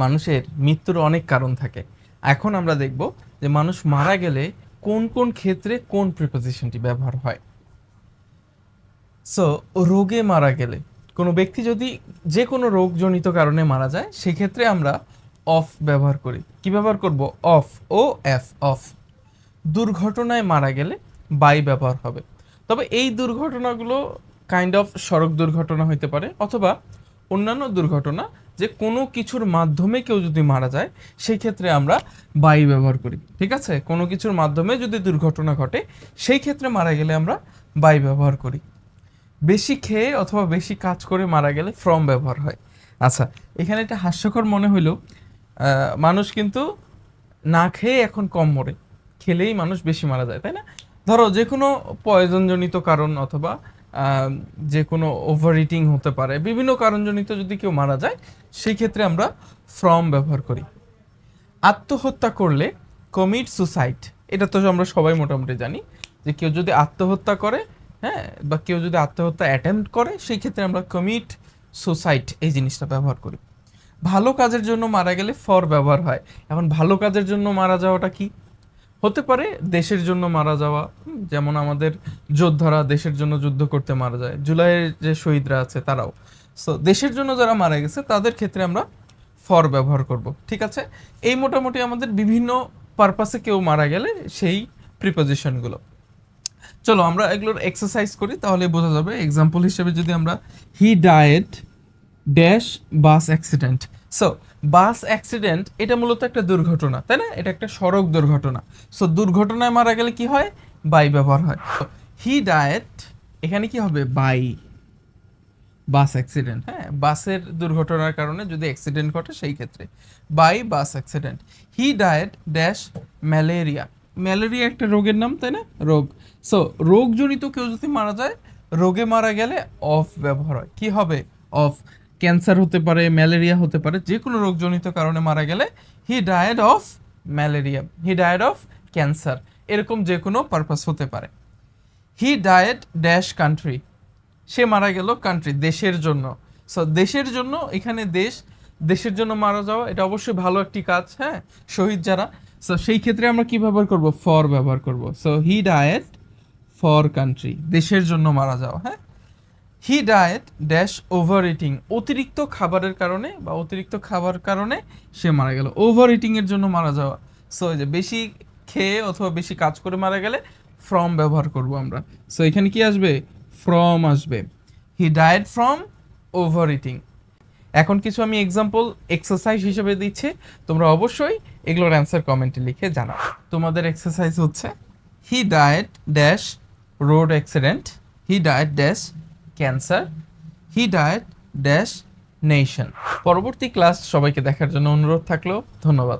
মানুষের মৃত্যুর অনেক কারণ থাকে। এখন আমরা দেখব যে মানুষ মারা গেলে কোন কোন ক্ষেত্রে কোন প্রিপোজিশনটি ব্যবহার হয়। সো রোগে মারা গেলে কোনো ব্যক্তি যদি যে কোনো রোগজনিত কারণে মারা যায় সেক্ষেত্রে আমরা অফ ব্যবহার করি। কি ব্যবহার করব? Of, O F, of. দুর্ঘটনায় মারা গেলে বাই ব্যবহার হবে। তবে এই দুর্ঘটনাগুলো কাইন্ড অফ সড়ক দুর্ঘটনা হতে পারে অথবা অন্যান্য দুর্ঘটনা, যে কোনো কিছুর মাধ্যমে কেউ যদি মারা যায় সেই ক্ষেত্রে আমরা বাই ব্যবহার করি। ঠিক আছে, কোনো কিছুর মাধ্যমে যদি দুর্ঘটনা ঘটে সেই ক্ষেত্রে মারা গেলে আমরা বাই ব্যবহার করি। বেশি খেয়ে অথবা বেশি কাজ করে মারা গেলে ফ্রম ব্যবহার হয়। আচ্ছা, এখানে একটা হাস্যকর মনে হইল, মানুষ কিন্তু না খেয়ে এখন কম মরে, খেলেই মানুষ বেশি মারা যায়, তাই না? ধরো যে কোনো পয়জনজনিত কারণ অথবা যে কোনো ওভার ইটিং হতে পারে, বিভিন্ন কারণজনিত যদি কেউ মারা যায় সেই ক্ষেত্রে আমরা ফ্রম ব্যবহার করি। আত্মহত্যা করলে কমিট সুসাইড, এটা তো আমরা সবাই মোটামুটি জানি যে কেউ যদি আত্মহত্যা করে, হ্যাঁ, বা কেউ যদি আত্মহত্যা অ্যাটেম্প্ট করে সেই ক্ষেত্রে আমরা কমিট সুসাইড এই জিনিসটা ব্যবহার করি। ভালো কাজের জন্য মারা গেলে ফর ব্যবহার হয়। এখন ভালো কাজের জন্য মারা যাওয়াটা কি হতে পারে? দেশের জন্য মারা যাওয়া, যেমন আমাদের যোদ্ধারা দেশের জন্য যুদ্ধ করতে মারা যায়, জুলাইয়ের যে শহীদরা আছে তারাও। সো দেশের জন্য যারা মারা গেছে তাদের ক্ষেত্রে আমরা ফর ব্যবহার করব। ঠিক আছে, এই মোটামুটি আমাদের বিভিন্ন পারপাসে কেউ মারা গেলে সেই প্রিপোজিশনগুলো। চলো আমরা এগুলোর এক্সারসাইজ করি, তাহলে বোঝা যাবে। এক্সাম্পল হিসেবে যদি আমরা হি died dash bus accident. So bus accident এটা মূলত একটা দুর্ঘটনা, তাই না? এটা একটা সড়ক দুর্ঘটনা। সো দুর্ঘটনায় মারা গেলে কি হয়? বাই ব্যবহার হয়। হি ডায়েড, এখানে কি হবে? By bus accident. হ্যাঁ, বাসের দুর্ঘটনার কারণে যদি অ্যাক্সিডেন্ট ঘটে সেই ক্ষেত্রে by bus accident. He died dash malaria. Malaria একটা রোগের নাম, তাই না? রোগ। সো রোগজনিত কেউ যদি মারা যায়, রোগে মারা গেলে অফ ব্যবহার হয়। কি হবে? অফ। ক্যান্সার হতে পারে, ম্যালেরিয়া হতে পারে, যে কোনো রোগজনিত কারণে মারা গেলে he died of malaria, he died of cancer, এরকম যে কোনো পারপাস হতে পারে। হি ডায়েড ড্যাশ কান্ট্রি, সে মারা গেল কান্ট্রি, দেশের জন্য। সো দেশের জন্য, এখানে দেশ, দেশের জন্য মারা যাওয়া এটা অবশ্যই ভালো একটি কাজ, হ্যাঁ, শহীদ যারা। সো সেই ক্ষেত্রে আমরা কি ব্যবহার করব? ফর ব্যবহার করব। So he died for country, দেশের জন্য মারা যাওয়া। হ্যাঁ, হি ডায়েড ড্যাশ ওভার ইটিং, অতিরিক্ত খাবারের কারণে বা অতিরিক্ত খাবার কারণে সে মারা গেল, ওভার ইটিং এর জন্য মারা যাওয়া। সো এই যে বেশি খেয়ে অথবা বেশি কাজ করে মারা গেলে ফ্রম ব্যবহার করব আমরা। সো এখানে কি আসবে? ফ্রম আসবে। He died from over eating. এখন কিছু আমি এক্সাম্পল এক্সারসাইজ হিসেবে দিচ্ছি, তোমরা অবশ্যই এগুলোর অ্যান্সার কমেন্টে লিখে জানাও। তোমাদের এক্সারসাইজ হচ্ছে হি died dash road accident, he died dash cancer, he died dash nation. পরবর্তী ক্লাস সবাইকে দেখার জন্য অনুরোধ থাকলো। ধন্যবাদ।